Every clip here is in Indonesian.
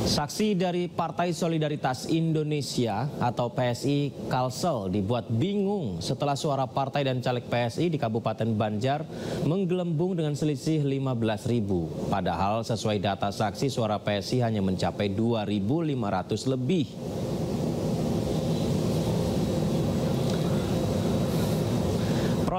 Saksi dari Partai Solidaritas Indonesia atau PSI Kalsel dibuat bingung setelah suara partai dan caleg PSI di Kabupaten Banjar menggelembung dengan selisih 15.000. Padahal sesuai data saksi suara PSI hanya mencapai 2.500 lebih.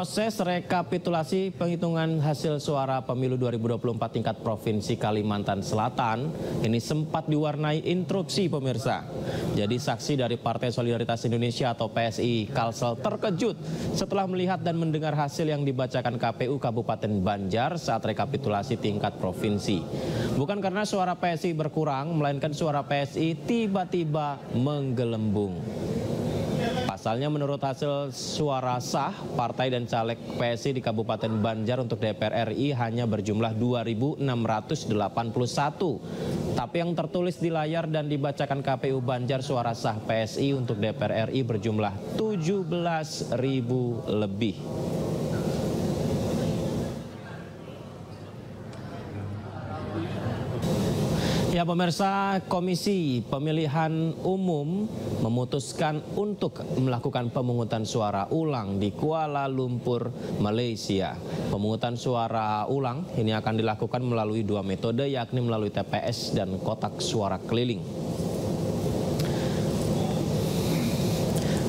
Proses rekapitulasi penghitungan hasil suara pemilu 2024 tingkat Provinsi Kalimantan Selatan ini sempat diwarnai interupsi pemirsa. Jadi saksi dari Partai Solidaritas Indonesia atau PSI Kalsel terkejut setelah melihat dan mendengar hasil yang dibacakan KPU Kabupaten Banjar saat rekapitulasi tingkat provinsi. Bukan karena suara PSI berkurang, melainkan suara PSI tiba-tiba menggelembung. Pasalnya menurut hasil suara sah, partai dan caleg PSI di Kabupaten Banjar untuk DPR RI hanya berjumlah 2.681. Tapi yang tertulis di layar dan dibacakan KPU Banjar suara sah PSI untuk DPR RI berjumlah 17.000 lebih. Ya pemirsa, Komisi Pemilihan Umum memutuskan untuk melakukan pemungutan suara ulang di Kuala Lumpur, Malaysia. Pemungutan suara ulang ini akan dilakukan melalui dua metode, yakni melalui TPS dan kotak suara keliling.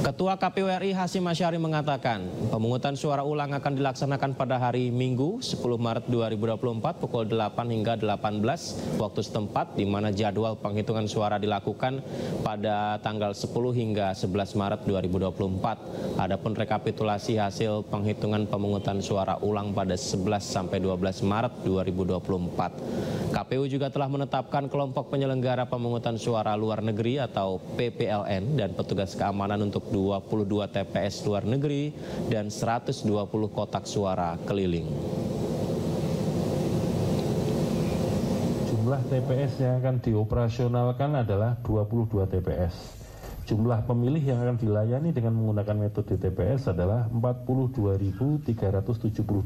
Ketua KPU RI Hasyim Asyari mengatakan pemungutan suara ulang akan dilaksanakan pada hari Minggu 10 Maret 2024 pukul 8 hingga 18 waktu setempat, di mana jadwal penghitungan suara dilakukan pada tanggal 10 hingga 11 Maret 2024. Adapun rekapitulasi hasil penghitungan pemungutan suara ulang pada 11 sampai 12 Maret 2024. KPU juga telah menetapkan kelompok penyelenggara pemungutan suara luar negeri atau PPLN dan petugas keamanan untuk 22 TPS luar negeri dan 120 kotak suara keliling. Jumlah TPS yang akan dioperasionalkan adalah 22 TPS. Jumlah pemilih yang akan dilayani dengan menggunakan metode TPS adalah 42.372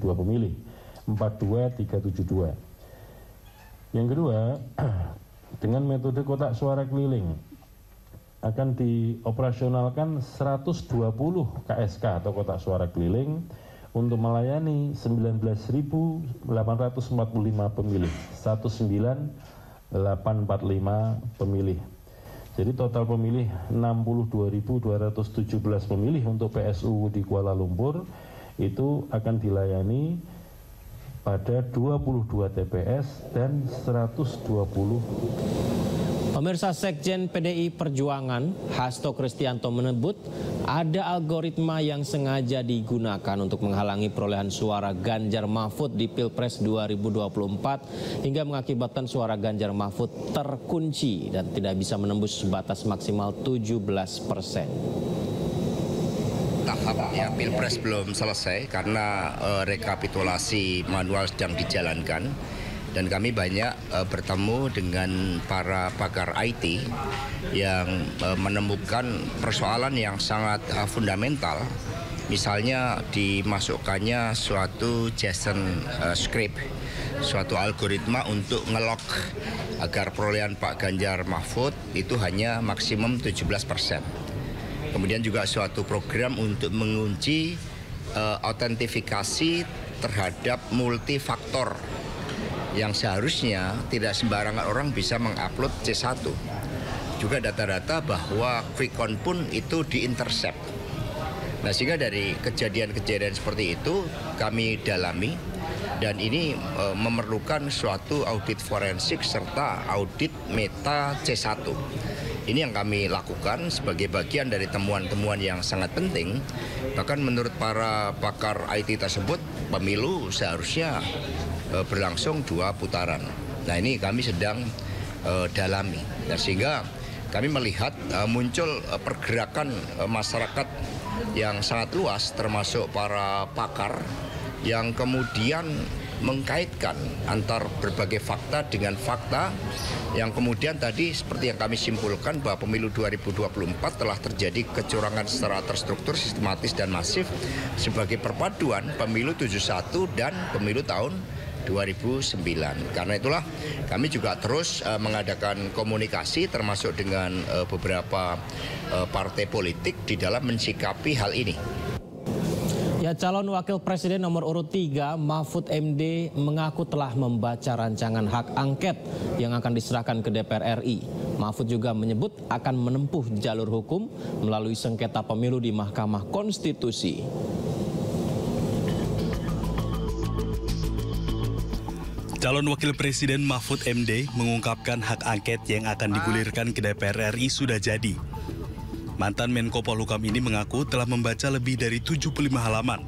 pemilih, 42372. Yang kedua, dengan metode kotak suara keliling akan dioperasionalkan 120 KSK atau kotak suara keliling untuk melayani 19.845 pemilih, 19.845 pemilih. Jadi total pemilih 62.217 pemilih untuk PSU di Kuala Lumpur itu akan dilayani pada 22 TPS dan 120. Pemirsa, Sekjen PDI Perjuangan Hasto Kristianto menyebut ada algoritma yang sengaja digunakan untuk menghalangi perolehan suara Ganjar Mahfud di Pilpres 2024 hingga mengakibatkan suara Ganjar Mahfud terkunci dan tidak bisa menembus batas maksimal 17%. Tahapnya Pilpres belum selesai karena rekapitulasi manual sedang dijalankan, dan kami banyak bertemu dengan para pakar IT yang menemukan persoalan yang sangat fundamental, misalnya dimasukkannya suatu JSON script, suatu algoritma untuk ngelok agar perolehan Pak Ganjar Mahfud itu hanya maksimum 17%. Kemudian juga suatu program untuk mengunci autentifikasi terhadap multifaktor yang seharusnya tidak sembarangan orang bisa mengupload C1. Juga data-data bahwa quick count pun itu diintercept. Nah, sehingga dari kejadian-kejadian seperti itu kami dalami, dan ini memerlukan suatu audit forensik serta audit meta C1. Ini yang kami lakukan sebagai bagian dari temuan-temuan yang sangat penting. Bahkan menurut para pakar IT tersebut, pemilu seharusnya berlangsung 2 putaran. Nah, ini kami sedang dalami. Nah, sehingga kami melihat muncul pergerakan masyarakat yang sangat luas, termasuk para pakar yang kemudian mengkaitkan antar berbagai fakta dengan fakta yang kemudian tadi seperti yang kami simpulkan bahwa pemilu 2024 telah terjadi kecurangan secara terstruktur, sistematis dan masif sebagai perpaduan pemilu 71 dan pemilu tahun 2009. Karena itulah kami juga terus mengadakan komunikasi termasuk dengan beberapa partai politik di dalam mensikapi hal ini. Ya, calon wakil presiden nomor urut 3 Mahfud MD mengaku telah membaca rancangan hak angket yang akan diserahkan ke DPR RI. Mahfud juga menyebut akan menempuh jalur hukum melalui sengketa pemilu di Mahkamah Konstitusi. Calon wakil presiden Mahfud MD mengungkapkan hak angket yang akan digulirkan ke DPR RI sudah jadi. Mantan Menko Polhukam ini mengaku telah membaca lebih dari 75 halaman.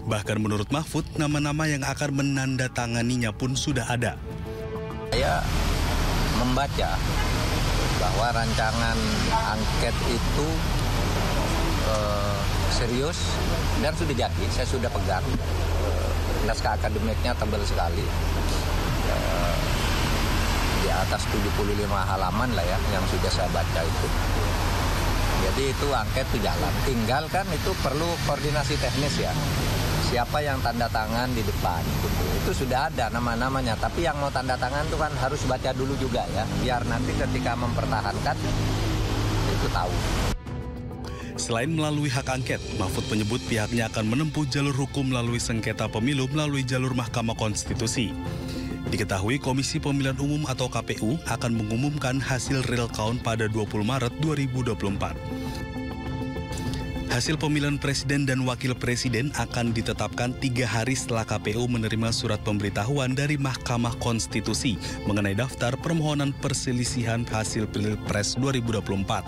Bahkan menurut Mahfud, nama-nama yang akan menandatanganinya pun sudah ada. Saya membaca bahwa rancangan angket itu serius dan sudah jadi. Saya sudah pegang. Naskah akademiknya tebal sekali. Di atas 75 halaman lah ya yang sudah saya baca itu. Jadi itu angket itu jalan. Tinggal kan itu perlu koordinasi teknis ya. Siapa yang tanda tangan di depan gitu. Itu sudah ada nama-namanya. Tapi yang mau tanda tangan itu kan harus baca dulu juga ya. Biar nanti ketika mempertahankan itu tahu. Selain melalui hak angket, Mahfud menyebut pihaknya akan menempuh jalur hukum melalui sengketa pemilu melalui jalur Mahkamah Konstitusi. Diketahui Komisi Pemilihan Umum atau KPU akan mengumumkan hasil real count pada 20 Maret 2024. Hasil pemilihan presiden dan wakil presiden akan ditetapkan 3 hari setelah KPU menerima surat pemberitahuan dari Mahkamah Konstitusi mengenai daftar permohonan perselisihan hasil Pilpres 2024.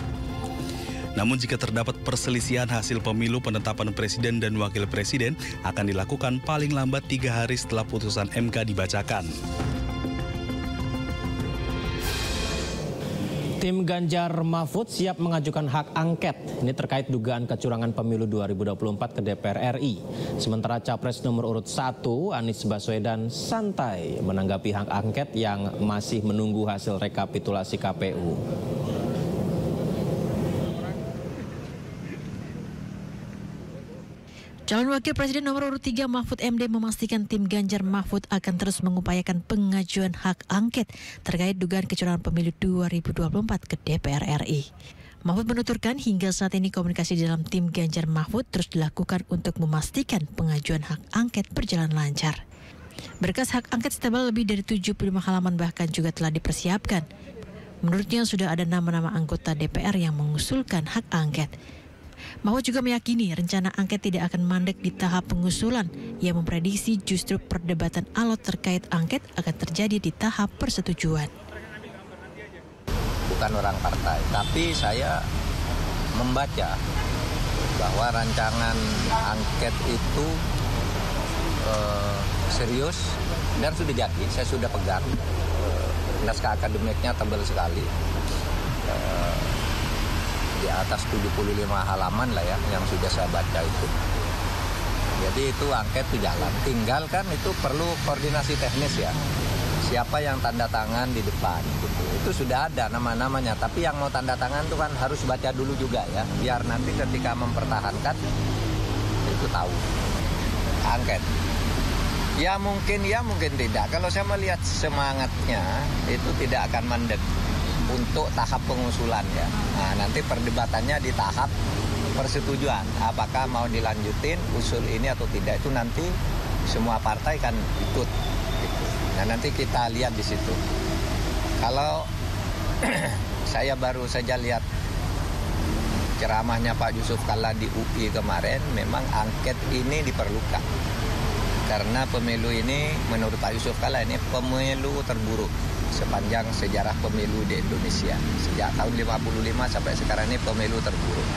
Namun jika terdapat perselisihan hasil pemilu penetapan presiden dan wakil presiden akan dilakukan paling lambat 3 hari setelah putusan MK dibacakan. Tim Ganjar Mahfud siap mengajukan hak angket. Ini terkait dugaan kecurangan pemilu 2024 ke DPR RI. Sementara Capres nomor urut 1 Anies Baswedan santai menanggapi hak angket yang masih menunggu hasil rekapitulasi KPU. Calon Wakil Presiden nomor urut 3 Mahfud MD memastikan tim Ganjar Mahfud akan terus mengupayakan pengajuan hak angket terkait dugaan kecurangan pemilu 2024 ke DPR RI. Mahfud menuturkan hingga saat ini komunikasi dalam tim Ganjar Mahfud terus dilakukan untuk memastikan pengajuan hak angket berjalan lancar. Berkas hak angket setebal lebih dari 75 halaman bahkan juga telah dipersiapkan. Menurutnya sudah ada nama-nama anggota DPR yang mengusulkan hak angket. Mahfud juga meyakini rencana angket tidak akan mandek di tahap pengusulan. Ia memprediksi justru perdebatan alot terkait angket akan terjadi di tahap persetujuan. Bukan orang partai, tapi saya membaca bahwa rancangan angket itu serius dan sudah jadi. Saya sudah pegang. Naskah akademiknya tebal sekali. Di atas 75 halaman lah ya yang sudah saya baca itu. Jadi itu angket itu jalan. Tinggal kan itu perlu koordinasi teknis ya. Siapa yang tanda tangan di depan gitu. Itu sudah ada nama-namanya. Tapi yang mau tanda tangan itu kan harus baca dulu juga ya. Biar nanti ketika mempertahankan itu tahu. Angket. Ya mungkin tidak. Kalau saya melihat semangatnya itu tidak akan mandek untuk tahap pengusulan ya. Nah, nanti perdebatannya di tahap persetujuan. Apakah mau dilanjutin usul ini atau tidak itu nanti semua partai kan ikut. Nah, nanti kita lihat di situ. Kalau saya baru saja lihat ceramahnya Pak Yusuf Kalla di UI kemarin, memang angket ini diperlukan. Karena pemilu ini menurut Pak Yusuf Kalla ini pemilu terburuk sepanjang sejarah pemilu di Indonesia. Sejak tahun 55 sampai sekarang ini pemilu terburuk.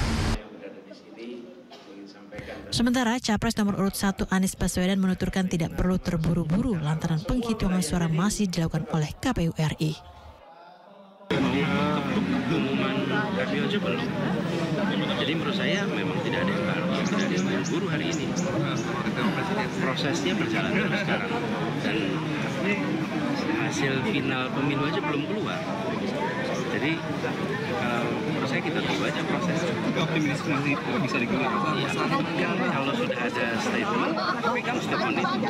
Sementara Capres nomor urut 1 Anies Baswedan menuturkan tidak perlu terburu-buru lantaran penghitungan suara masih dilakukan oleh KPU RI. Pengumuman KPU aja belum. Jadi menurut saya memang tidak ada yang buru hari ini. Prosesnya berjalan terus sekarang dan hasil final pemilu aja belum keluar. Jadi menurut saya kita tunggu aja prosesnya. Optimis masih bisa digelar. Ya, kalau sudah ada statement, kami kan sudah komitmen.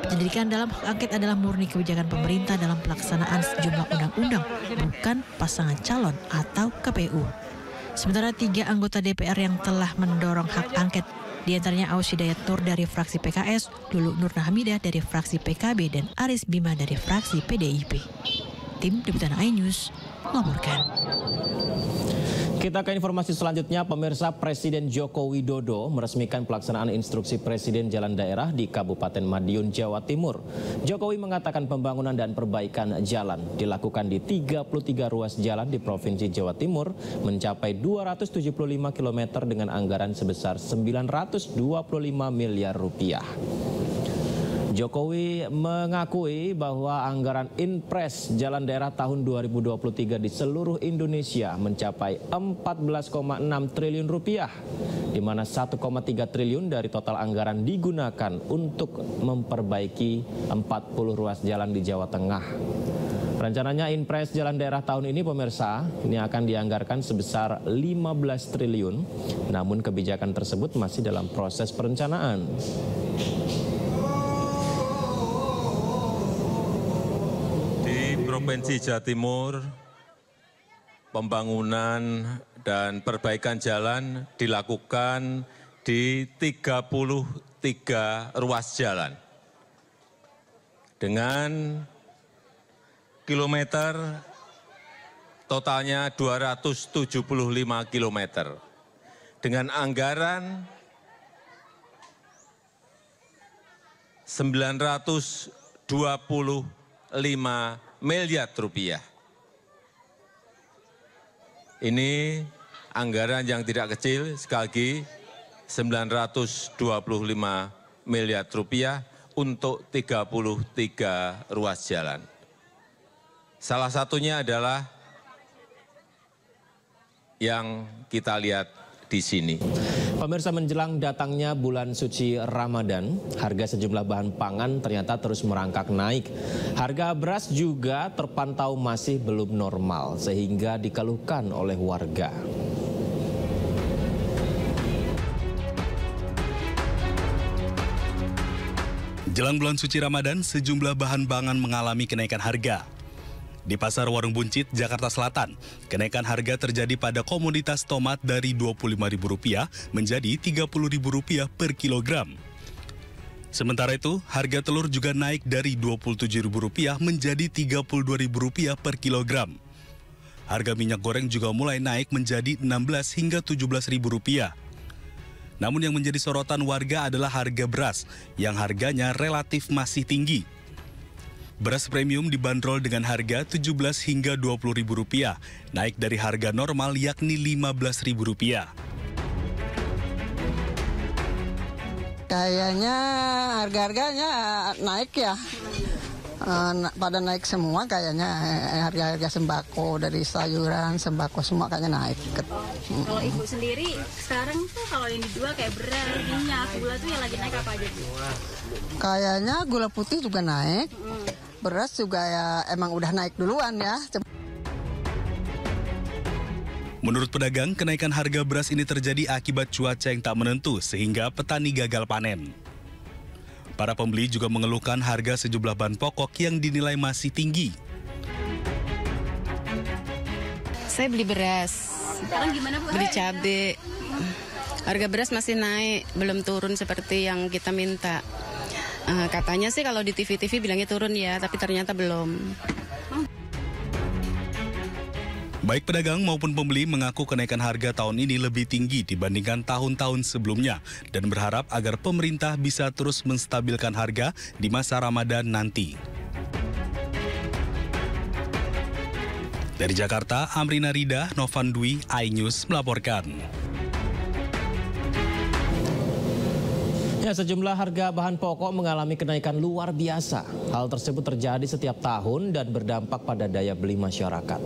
Penyelidikan dalam hak angket adalah murni kebijakan pemerintah dalam pelaksanaan sejumlah undang-undang, bukan pasangan calon atau KPU. Sementara 3 anggota DPR yang telah mendorong hak angket, di antaranya Aus Hidayat Nur dari fraksi PKS, Lulu Nur Hamidah dari fraksi PKB, dan Aris Bima dari fraksi PDIP. Tim Liputan iNews melaporkan. Kita ke informasi selanjutnya, pemirsa. Presiden Joko Widodo meresmikan pelaksanaan instruksi Presiden Jalan Daerah di Kabupaten Madiun, Jawa Timur. Jokowi mengatakan pembangunan dan perbaikan jalan dilakukan di 33 ruas jalan di Provinsi Jawa Timur mencapai 275 km dengan anggaran sebesar 925 miliar rupiah. Jokowi mengakui bahwa anggaran Inpres Jalan Daerah tahun 2023 di seluruh Indonesia mencapai 14,6 triliun rupiah, di mana 1,3 triliun dari total anggaran digunakan untuk memperbaiki 40 ruas jalan di Jawa Tengah. Rencananya Inpres Jalan Daerah tahun ini, pemirsa, ini akan dianggarkan sebesar 15 triliun, namun kebijakan tersebut masih dalam proses perencanaan. Provinsi Jawa Timur, pembangunan dan perbaikan jalan dilakukan di 33 ruas jalan dengan kilometer totalnya 275 kilometer dengan anggaran 925 miliar rupiah. Ini anggaran yang tidak kecil, sekali lagi 925 miliar rupiah untuk 33 ruas jalan. Salah satunya adalah yang kita lihat di sini. Pemirsa, menjelang datangnya bulan suci Ramadan, harga sejumlah bahan pangan ternyata terus merangkak naik. Harga beras juga terpantau masih belum normal, sehingga dikeluhkan oleh warga. Jelang bulan suci Ramadan, sejumlah bahan pangan mengalami kenaikan harga. Di Pasar Warung Buncit, Jakarta Selatan, kenaikan harga terjadi pada komoditas tomat dari Rp25.000 menjadi Rp30.000 per kilogram. Sementara itu, harga telur juga naik dari Rp27.000 menjadi Rp32.000 per kilogram. Harga minyak goreng juga mulai naik menjadi Rp16 hingga Rp17.000. Namun yang menjadi sorotan warga adalah harga beras, yang harganya relatif masih tinggi. Beras premium dibanderol dengan harga Rp17 hingga Rp20.000, naik dari harga normal yakni Rp15.000. Kayaknya harga-harganya naik ya, pada naik semua kayaknya, harga-harga sembako dari sayuran, sembako semua kayaknya naik. Kalau Ibu sendiri sekarang tuh kalau yang dijual kayak beras, minyak, gula tuh yang lagi naik apa aja, Bu? Kayaknya gula putih juga naik. Beras juga ya emang udah naik duluan ya. Menurut pedagang, kenaikan harga beras ini terjadi akibat cuaca yang tak menentu sehingga petani gagal panen. Para pembeli juga mengeluhkan harga sejumlah bahan pokok yang dinilai masih tinggi. Saya beli beras, beli cabai. Harga beras masih naik, belum turun seperti yang kita minta. Katanya sih kalau di TV-TV bilangnya turun ya, tapi ternyata belum. Baik pedagang maupun pembeli mengaku kenaikan harga tahun ini lebih tinggi dibandingkan tahun-tahun sebelumnya dan berharap agar pemerintah bisa terus menstabilkan harga di masa Ramadan nanti. Dari Jakarta, Amrina Rida, Novan Dwi, iNews melaporkan. Ya, sejumlah harga bahan pokok mengalami kenaikan luar biasa. Hal tersebut terjadi setiap tahun dan berdampak pada daya beli masyarakat.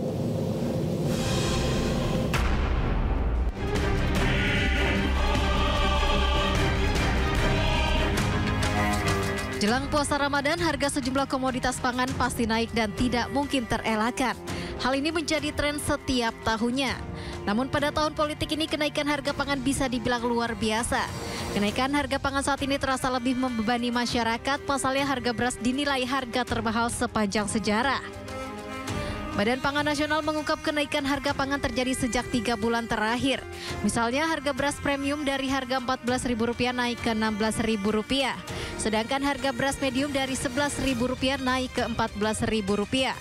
Jelang puasa Ramadan, harga sejumlah komoditas pangan pasti naik dan tidak mungkin terelakkan. Hal ini menjadi tren setiap tahunnya. Namun pada tahun politik ini kenaikan harga pangan bisa dibilang luar biasa. Kenaikan harga pangan saat ini terasa lebih membebani masyarakat, pasalnya harga beras dinilai harga termahal sepanjang sejarah. Badan Pangan Nasional mengungkap kenaikan harga pangan terjadi sejak 3 bulan terakhir. Misalnya harga beras premium dari harga Rp14.000 naik ke Rp16.000. Sedangkan harga beras medium dari Rp11.000 naik ke Rp14.000.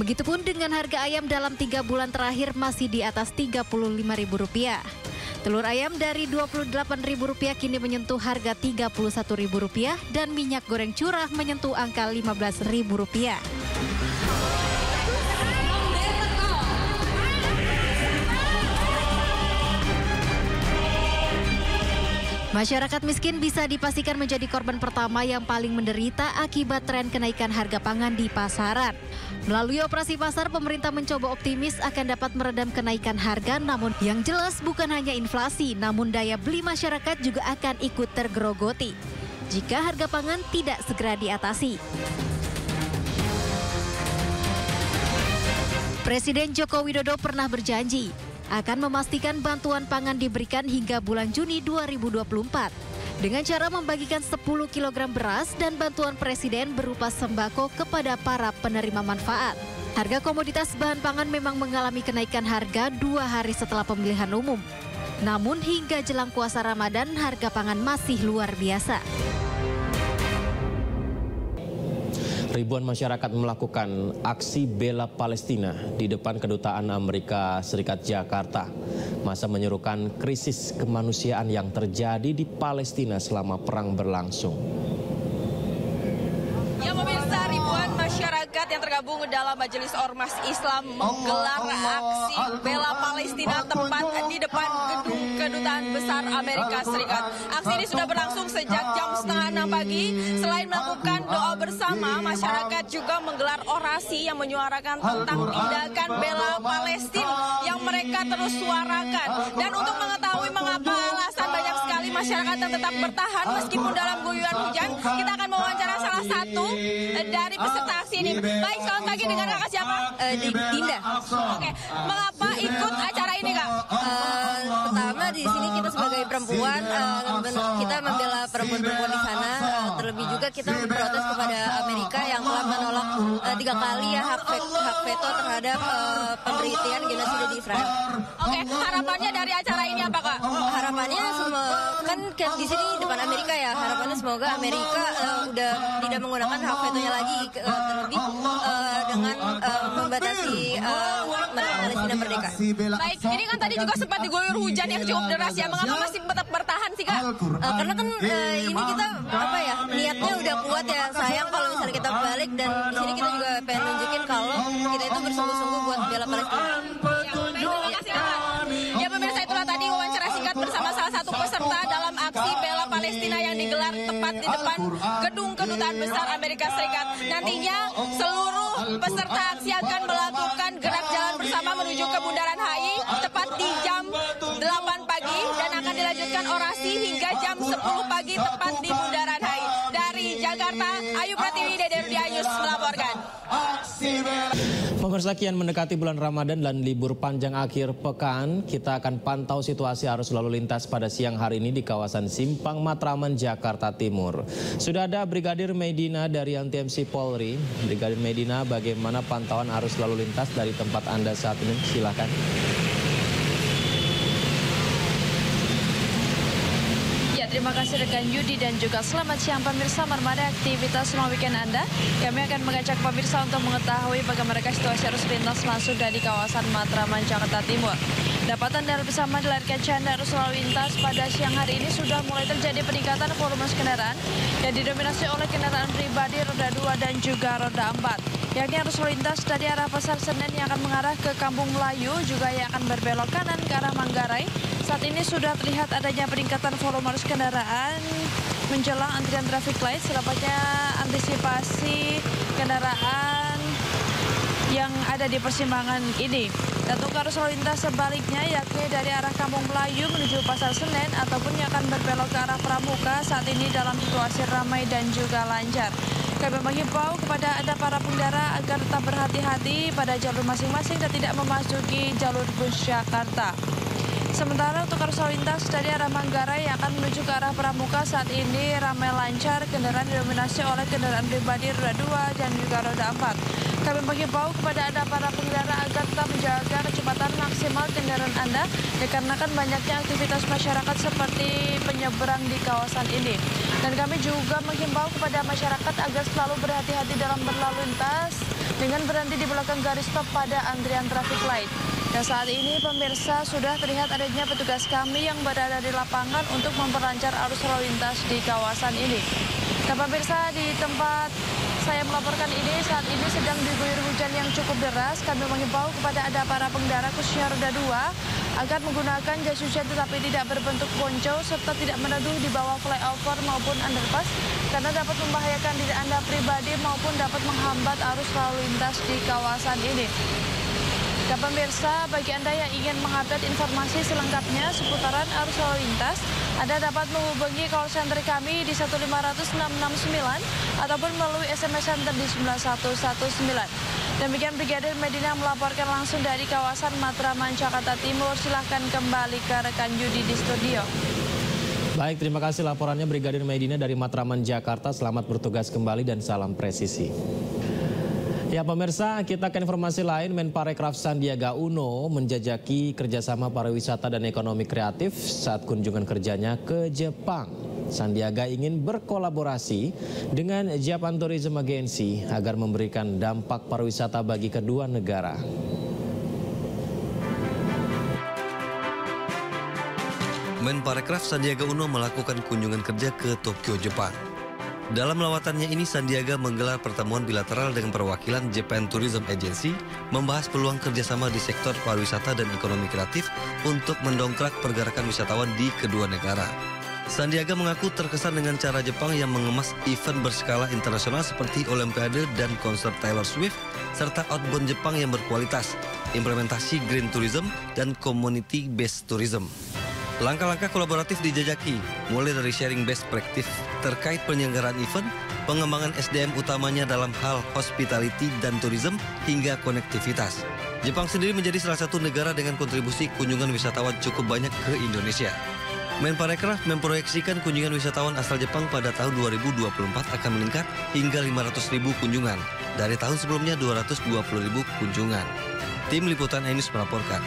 Begitupun dengan harga ayam dalam 3 bulan terakhir masih di atas Rp35.000. Telur ayam dari Rp28.000 kini menyentuh harga Rp31.000 dan minyak goreng curah menyentuh angka Rp15.000. Masyarakat miskin bisa dipastikan menjadi korban pertama yang paling menderita akibat tren kenaikan harga pangan di pasaran. Melalui operasi pasar, pemerintah mencoba optimis akan dapat meredam kenaikan harga, namun yang jelas bukan hanya inflasi, namun daya beli masyarakat juga akan ikut tergerogoti jika harga pangan tidak segera diatasi. Presiden Joko Widodo pernah berjanji akan memastikan bantuan pangan diberikan hingga bulan Juni 2024 dengan cara membagikan 10 kg beras dan bantuan presiden berupa sembako kepada para penerima manfaat. Harga komoditas bahan pangan memang mengalami kenaikan harga 2 hari setelah pemilihan umum. Namun hingga jelang puasa Ramadan harga pangan masih luar biasa. Ribuan masyarakat melakukan aksi bela Palestina di depan Kedutaan Amerika Serikat Jakarta. Masa menyerukan krisis kemanusiaan yang terjadi di Palestina selama perang berlangsung. Ya pemirsa, ribuan masyarakat yang tergabung dalam Majelis Ormas Islam menggelar aksi bela Palestina tepat di depan gedung Kedutaan Besar Amerika Serikat. Aksi ini sudah berlangsung sejak jam 5:30 pagi. Selain melakukan doa bersama, masyarakat juga menggelar orasi yang menyuarakan tentang tindakan bela Palestina yang mereka terus suarakan. Dan untuk mengetahui mengapa alasan banyak sekali masyarakat yang tetap bertahan meskipun dalam guyuran hujan, kita akan mewawancara salah satu dari peserta aksi ini. Baik, selamat pagi, dengan kakak siapa? Dinda. Oke, mengapa ikut acara ini kak? Pertama di sini kita sebagai perempuan, kita membela perempuan-perempuan di sana. Terlebih juga kita memprotes kepada Amerika yang telah menolak 3 kali ya hak veto terhadap penelitian genosida di Israel. Oke, harapannya dari acara ini apa kak? Harapannya kan di sini depan Amerika ya. Harapannya semoga Amerika udah tidak menggunakan hak vetonya lagi, terlebih dengan membatasi Palestina merdeka. Baik, ini kan tadi juga sempat diguyur hujan yang cukup deras ya. Mengapa masih tetap bertahan sih kak? Karena kan ini kita niatnya udah kuat ya. Sayang kalau misalnya kita balik, dan di sini kita juga pengen nunjukin kalau kita itu bersungguh-sungguh buat bela Palestina. Terima kasih kakak. Ya pemirsa, itulah tadi wawancara singkat bersama salah satu peserta dalam aksi bela Palestina yang digelar tepat di depan gedung Kedutaan Besar Amerika Serikat. Nantinya seluruh peserta aksi akan melakukan gerak jalan bersama menuju ke Bundaran HI tepat di jam 8 pagi dan akan dilanjutkan orasi hingga jam 10 pagi tepat di Bundaran HI. Dari Jakarta, Ayu Pratiwi, Dede Rudi Ayus melaporkan. Pemirsa, kian mendekati bulan Ramadan dan libur panjang akhir pekan, kita akan pantau situasi arus lalu lintas pada siang hari ini di kawasan Simpang Matraman, Jakarta Timur. Sudah ada Brigadir Medina dari Anti-MC Polri. Brigadir Medina, bagaimana pantauan arus lalu lintas dari tempat Anda saat ini? Silakan. Terima kasih rekan Yudi dan juga selamat siang pemirsa. Menemani aktivitas selama weekend Anda, kami akan mengajak pemirsa untuk mengetahui bagaimana situasi arus lintas masuk dari kawasan Matraman, Jakarta Timur. Dapat Anda bersama di layar kaca Anda, arus lalu lintas pada siang hari ini sudah mulai terjadi peningkatan volume kendaraan yang didominasi oleh kendaraan pribadi roda 2 dan juga roda 4. Yakni arus lalu lintas dari arah Pasar Senen yang akan mengarah ke Kampung Melayu, juga yang akan berbelok kanan ke arah Manggarai. Saat ini sudah terlihat adanya peningkatan volume arus kendaraan menjelang antrian traffic light. Selanjutnya antisipasi kendaraan yang ada di persimpangan ini. Dan untuk arus lalu lintas sebaliknya, yakni dari arah Kampung Melayu menuju Pasar Senen ataupun yang akan berbelok ke arah Pramuka, saat ini dalam situasi ramai dan juga lancar. Kami menghimbau kepada Anda para pengendara agar tetap berhati-hati pada jalur masing-masing dan tidak memasuki jalur bus Jakarta. Sementara untuk arus lalu lintas dari arah Manggarai yang akan menuju ke arah Pramuka saat ini ramai lancar, kendaraan didominasi oleh kendaraan pribadi roda 2 dan juga roda 4. Kami menghimbau kepada Anda para pengendara agar tetap menjaga kecepatan maksimal kendaraan Anda dikarenakan banyaknya aktivitas masyarakat seperti penyeberang di kawasan ini. Dan kami juga menghimbau kepada masyarakat agar selalu berhati-hati dalam berlalu lintas dengan berhenti di belakang garis stop pada antrian traffic light. Dan saat ini pemirsa sudah terlihat adanya petugas kami yang berada di lapangan untuk memperlancar arus lalu lintas di kawasan ini. Dan pemirsa, di tempat saya melaporkan ini saat ini sedang diguyur hujan yang cukup deras. Kami menghimbau kepada Anda para pengendara khususnya roda 2 agar menggunakan jas hujan tetapi tidak berbentuk ponco serta tidak meneduh di bawah flyover maupun underpass karena dapat membahayakan diri Anda pribadi maupun dapat menghambat arus lalu lintas di kawasan ini. Dan pemirsa, bagi Anda yang ingin mengupdate informasi selengkapnya seputaran arus lalu lintas, Anda dapat menghubungi call center kami di 1500669 ataupun melalui SMS center di 9119. Demikian Brigadir Medina melaporkan langsung dari kawasan Matraman, Jakarta Timur. Silahkan kembali ke rekan Yudi di studio. Baik, terima kasih laporannya Brigadir Medina dari Matraman, Jakarta. Selamat bertugas kembali dan salam presisi. Ya pemirsa, kita ke informasi lain. Menparekraf Sandiaga Uno menjajaki kerjasama pariwisata dan ekonomi kreatif saat kunjungan kerjanya ke Jepang. Sandiaga ingin berkolaborasi dengan Japan Tourism Agency agar memberikan dampak pariwisata bagi kedua negara. Menparekraf Sandiaga Uno melakukan kunjungan kerja ke Tokyo, Jepang. Dalam lawatannya ini, Sandiaga menggelar pertemuan bilateral dengan perwakilan Japan Tourism Agency, membahas peluang kerjasama di sektor pariwisata dan ekonomi kreatif untuk mendongkrak pergerakan wisatawan di kedua negara. Sandiaga mengaku terkesan dengan cara Jepang yang mengemas event berskala internasional seperti Olimpiade dan konser Taylor Swift, serta outbound Jepang yang berkualitas, implementasi green tourism, dan community-based tourism. Langkah-langkah kolaboratif dijajaki, mulai dari sharing best practice terkait penyelenggaraan event, pengembangan SDM utamanya dalam hal hospitality dan tourism, hingga konektivitas. Jepang sendiri menjadi salah satu negara dengan kontribusi kunjungan wisatawan cukup banyak ke Indonesia. Menparekraf memproyeksikan kunjungan wisatawan asal Jepang pada tahun 2024 akan meningkat hingga 500.000 kunjungan, dari tahun sebelumnya 220.000 kunjungan. Tim Liputan Ainus melaporkan.